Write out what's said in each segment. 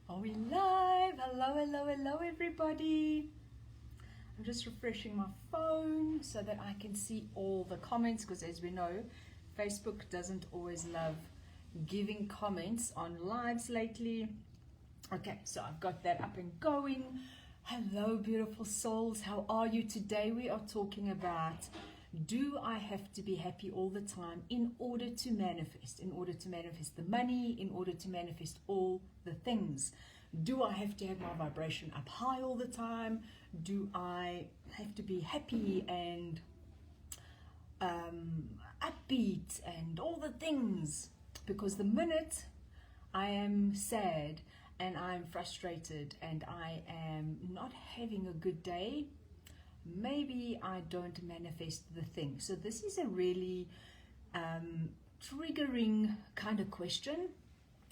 Are we live? Hello, hello, hello, everybody. I'm just refreshing my phone so that I can see all the comments because, as we know, Facebook doesn't always love giving comments on lives lately. Okay, so I've got that up and going. Hello, beautiful souls. How are you today? We are talking about, do I have to be happy all the time in order to manifest the money, in order to manifest all the things? Do I have to have my vibration up high all the time? Do I have to be happy and upbeat and all the things? Because the minute I am sad and I'm frustrated and I am not having a good day, maybe I don't manifest the thing. So this is a really triggering kind of question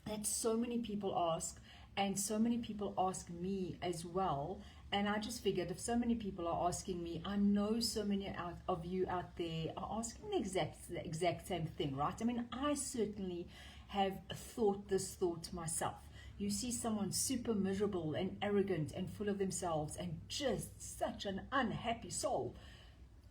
that so many people ask, and so many people ask me as well. And I just figured, if so many people are asking me, I know so many of you out there are asking the exact same thing, right? I mean, I certainly have thought this thought myself. You see someone super miserable and arrogant and full of themselves and just such an unhappy soul,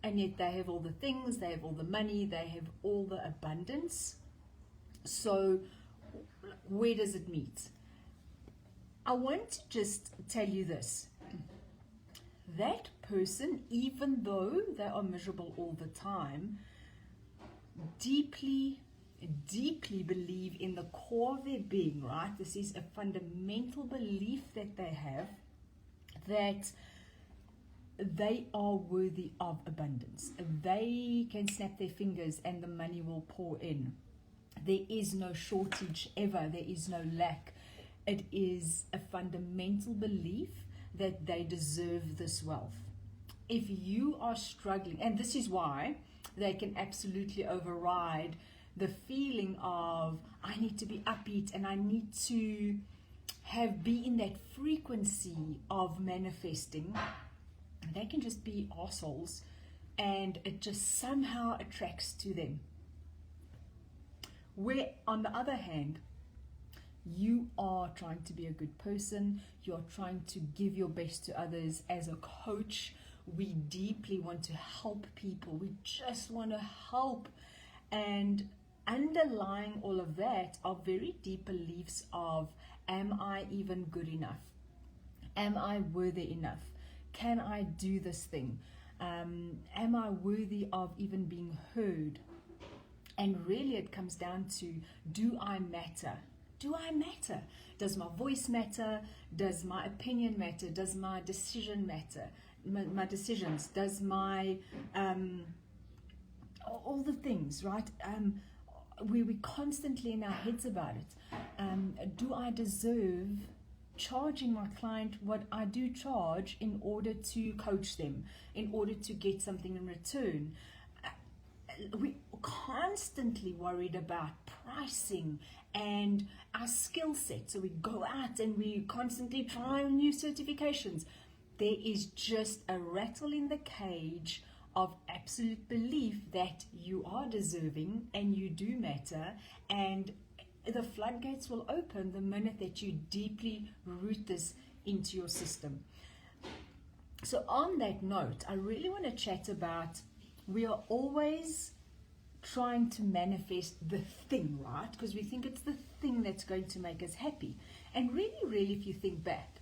and yet they have all the things, they have all the money, they have all the abundance. So where does it meet? I want to just tell you this. That person, even though they are miserable all the time, deeply believe in the core of their being, right? This is a fundamental belief that they have, that they are worthy of abundance. They can snap their fingers and the money will pour in. There is no shortage ever. There is no lack. It is a fundamental belief that they deserve this wealth. If you are struggling, and this is why they can absolutely override the feeling of, I need to be upbeat and I need to be in that frequency of manifesting. They can just be assholes and it just somehow attracts to them. Where, on the other hand, you are trying to be a good person, you're trying to give your best to others. As a coach, we deeply want to help people. We just want to help. And underlying all of that are very deep beliefs of, am I even good enough? Am I worthy enough? Can I do this thing? Am I worthy of even being heard? And really it comes down to, do I matter? Do I matter? Does my voice matter? Does my opinion matter? Does my decision matter? My decisions? Does my all the things, right? We're constantly in our heads about it. Do I deserve charging my client what I do charge in order to coach them, in order to get something in return? We're constantly worried about pricing and our skill set. So we go out and we constantly try on new certifications. There is just a rattle in the cage of absolute belief that you are deserving and you do matter, and the floodgates will open the minute that you deeply root this into your system. So on that note, I really want to chat about, we are always trying to manifest the thing, right? Because we think it's the thing that's going to make us happy. And really, if you think back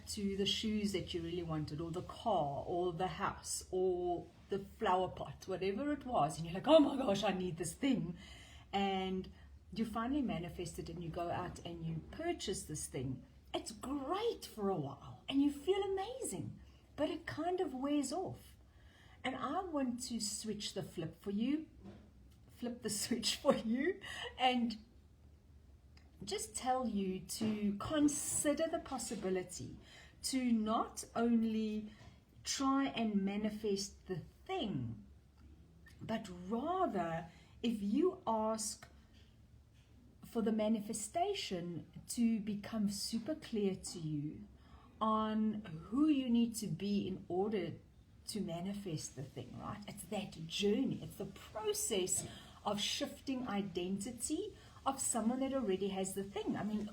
to the shoes that you really wanted, or the car, or the house, or the flower pot, whatever it was, and you're like, oh my gosh, I need this thing. And you finally manifest it and you go out and you purchase this thing. It's great for a while and you feel amazing, but it kind of wears off. And I want to flip the switch for you, and just tell you to consider the possibility to not only try and manifest the thing, but rather, if you ask for the manifestation to become super clear to you on who you need to be in order to manifest the thing, right? It's that journey. It's the process of shifting identity of someone that already has the thing. I mean,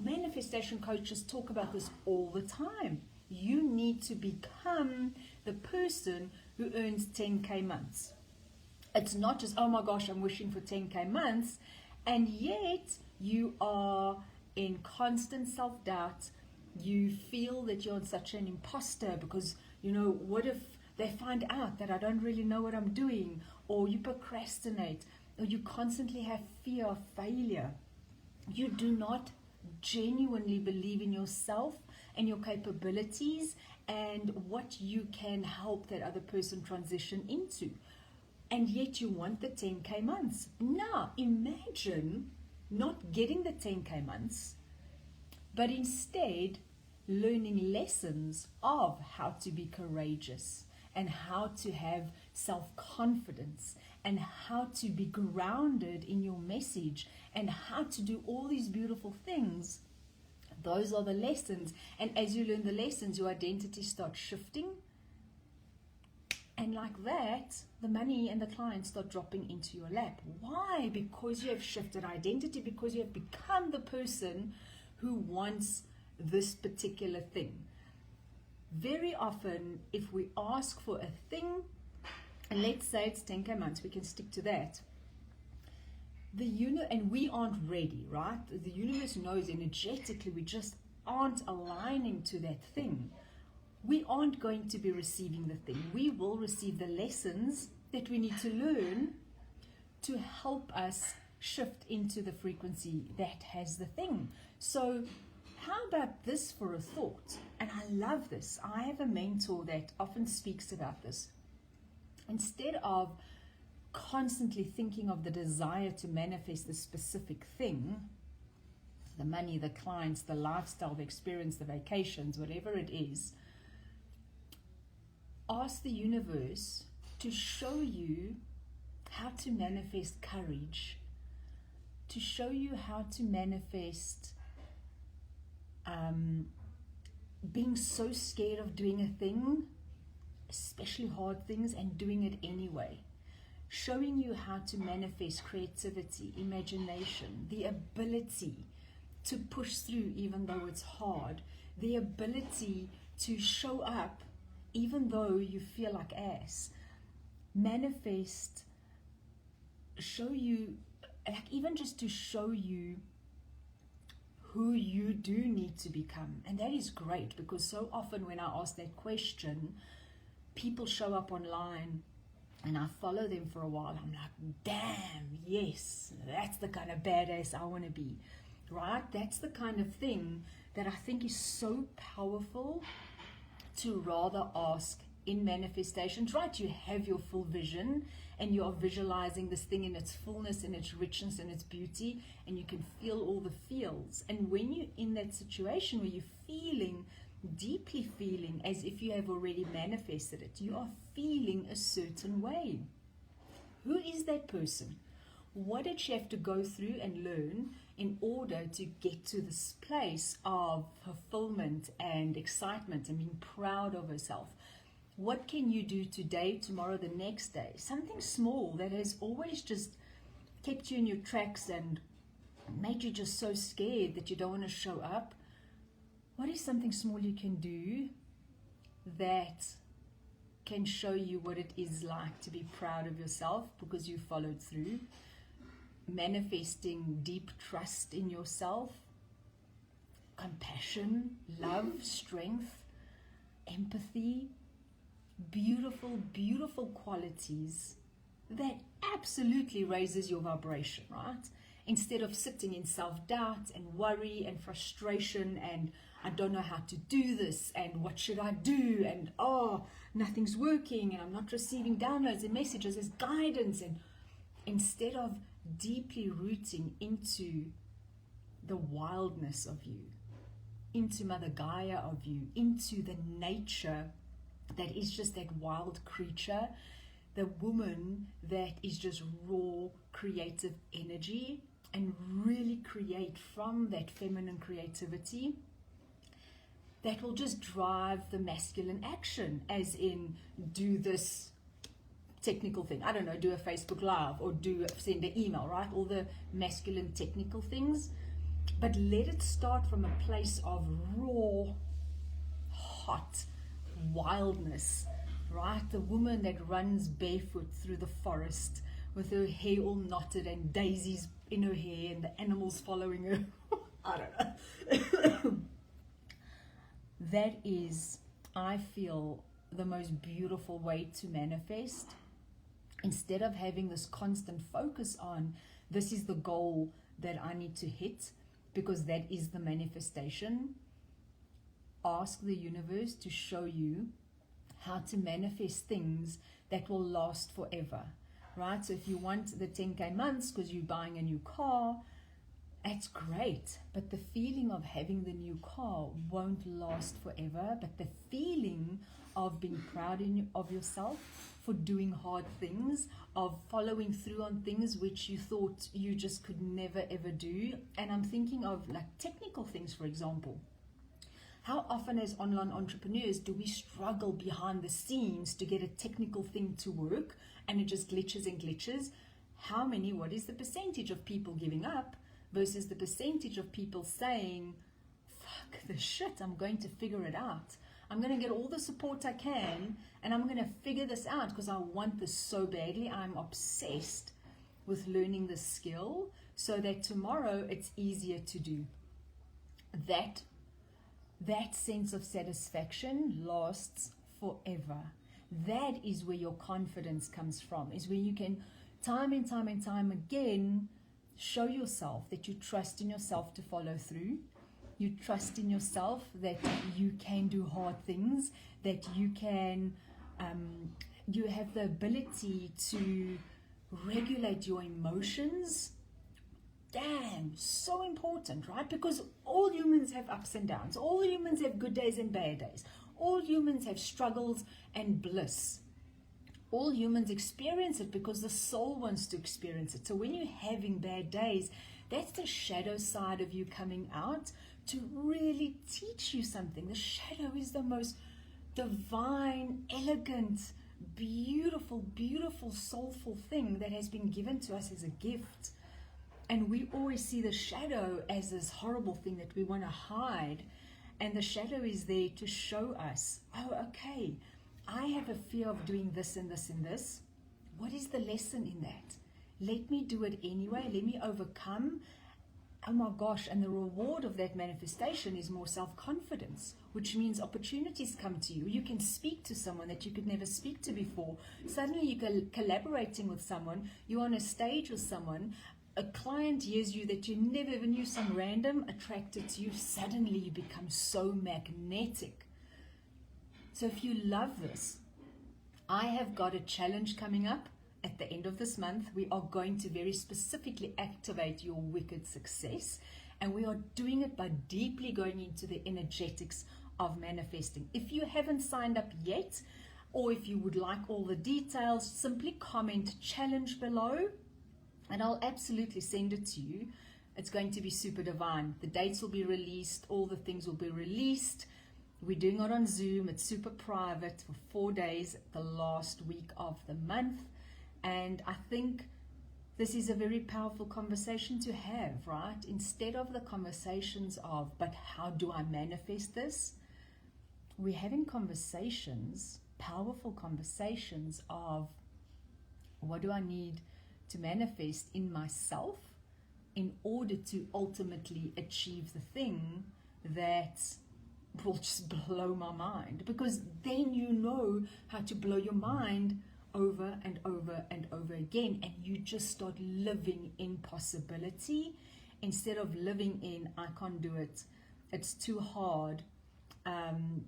manifestation coaches talk about this all the time. You need to become the person who earns 10K months. It's not just, oh my gosh, I'm wishing for 10K months, and yet you are in constant self-doubt. You feel that you're such an imposter because, what if they find out that I don't really know what I'm doing? Or you procrastinate, or you constantly have fear of failure. You do not genuinely believe in yourself and your capabilities and what you can help that other person transition into. And yet you want the 10K months. Now, imagine not getting the 10K months, but instead learning lessons of how to be courageous and how to have self-confidence and how to be grounded in your message and how to do all these beautiful things. Those are the lessons. And as you learn the lessons, your identity starts shifting. And like that, the money and the clients start dropping into your lap. Why? Because you have shifted identity, because you have become the person who wants this particular thing. Very often, if we ask for a thing, and let's say it's 10K months, we can stick to that. And we aren't ready, right? The universe knows energetically we just aren't aligning to that thing. We aren't going to be receiving the thing. We will receive the lessons that we need to learn to help us shift into the frequency that has the thing. So how about this for a thought? And I love this. I have a mentor that often speaks about this. Instead of constantly thinking of the desire to manifest the specific thing, the money, the clients, the lifestyle, the experience, the vacations, whatever it is, ask the universe to show you how to manifest courage, to show you how to manifest being so scared of doing a thing, especially hard things, and doing it anyway. Showing you how to manifest creativity, imagination, the ability to push through even though it's hard, the ability to show up even though you feel like ass. Manifest, show you, like even just to show you who you do need to become. And that is great, because so often when I ask that question, people show up online and I follow them for a while. I'm like, damn, yes, that's the kind of badass I want to be, right? That's the kind of thing that I think is so powerful to rather ask in manifestations, right? You have your full vision and you are visualizing this thing in its fullness, in its richness, and its beauty, and you can feel all the feels. And when you're in that situation where you're feeling, deeply feeling as if you have already manifested it, you are feeling a certain way. Who is that person? What did she have to go through and learn in order to get to this place of fulfillment and excitement and being proud of herself? What can you do today, tomorrow, the next day? Something small that has always just kept you in your tracks and made you just so scared that you don't want to show up. What is something small you can do that can show you what it is like to be proud of yourself because you followed through? Manifesting deep trust in yourself, compassion, love, strength, empathy, beautiful, beautiful qualities that absolutely raises your vibration, right? Instead of sitting in self-doubt and worry and frustration and I don't know how to do this and what should I do and nothing's working and I'm not receiving downloads and messages as guidance, and instead of deeply rooting into the wildness of you, into Mother Gaia of you, into the nature that is just that wild creature, the woman that is just raw creative energy, and really create from that feminine creativity that will just drive the masculine action, as in do this technical thing, I don't know, do a Facebook Live or send an email, right? All the masculine technical things. But let it start from a place of raw, hot wildness, right? The woman that runs barefoot through the forest with her hair all knotted and daisies in her hair and the animals following her. I don't know. That is, I feel, the most beautiful way to manifest. Instead of having this constant focus on, this is the goal that I need to hit, because that is the manifestation. Ask the universe to show you how to manifest things that will last forever, right? So if you want the 10K months because you're buying a new car, that's great, but the feeling of having the new car won't last forever. But the feeling of being proud of yourself for doing hard things, of following through on things which you thought you just could never ever do. And I'm thinking of like technical things, for example. How often as online entrepreneurs do we struggle behind the scenes to get a technical thing to work and it just glitches and glitches? What is the percentage of people giving up versus the percentage of people saying, fuck this shit, I'm going to figure it out. I'm going to get all the support I can and I'm going to figure this out because I want this so badly. I'm obsessed with learning this skill so that tomorrow it's easier to do. That sense of satisfaction lasts forever. That is where your confidence comes from, is where you can time and time again show yourself that you trust in yourself to follow through. You trust in yourself that you can do hard things, that you can, you have the ability to regulate your emotions. Damn, so important, right? Because all humans have ups and downs. All humans have good days and bad days. All humans have struggles and bliss. All humans experience it because the soul wants to experience it. So when you're having bad days, that's the shadow side of you coming out to really teach you something. The shadow is the most divine, elegant, beautiful, soulful thing that has been given to us as a gift. And we always see the shadow as this horrible thing that we want to hide. And the shadow is there to show us, oh, okay, I have a fear of doing this and this and this. What is the lesson in that? Let me do it anyway. Let me overcome. Oh my gosh, and the reward of that manifestation is more self-confidence, which means opportunities come to you. You can speak to someone that you could never speak to before. Suddenly you're collaborating with someone. You're on a stage with someone. A client hears you that you never even knew, some random attracted to you. Suddenly you become so magnetic. So if you love this, I have got a challenge coming up at the end of this month. We are going to very specifically activate your wicked success. And we are doing it by deeply going into the energetics of manifesting. If you haven't signed up yet, or if you would like all the details, simply comment challenge below. And I'll absolutely send it to you. It's going to be super divine. The dates will be released. All the things will be released. We're doing it on Zoom. It's super private for 4 days, the last week of the month. And I think this is a very powerful conversation to have, right? Instead of the conversations of, but how do I manifest this? We're having conversations, powerful conversations of, what do I need to manifest in myself in order to ultimately achieve the thing that will just blow my mind? Because then you know how to blow your mind over and over and over again, and you just start living in possibility instead of living in I can't do it, it's too hard,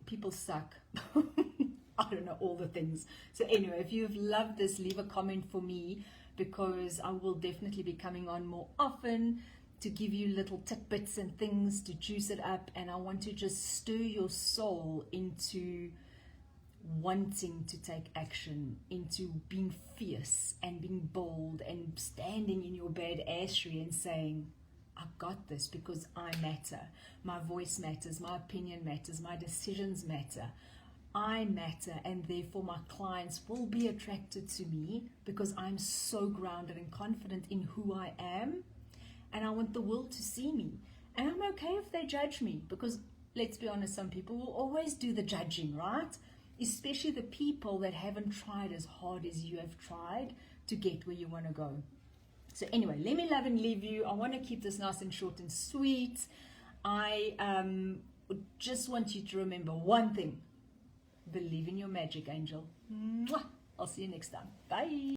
people suck. I don't know, all the things. So anyway, if you've loved this, leave a comment for me, because I will definitely be coming on more often to give you little tidbits and things to juice it up. And I want to just stir your soul into wanting to take action, into being fierce and being bold and standing in your badassery and saying, I got this because I matter. My voice matters, my opinion matters, my decisions matter. I matter, and therefore my clients will be attracted to me because I'm so grounded and confident in who I am, and I want the world to see me. And I'm okay if they judge me, because let's be honest, some people will always do the judging, right? Especially the people that haven't tried as hard as you have tried to get where you want to go. So anyway, let me love and leave you. I want to keep this nice and short and sweet. I just want you to remember one thing. Believe in your magic, angel. Mwah! I'll see you next time. Bye.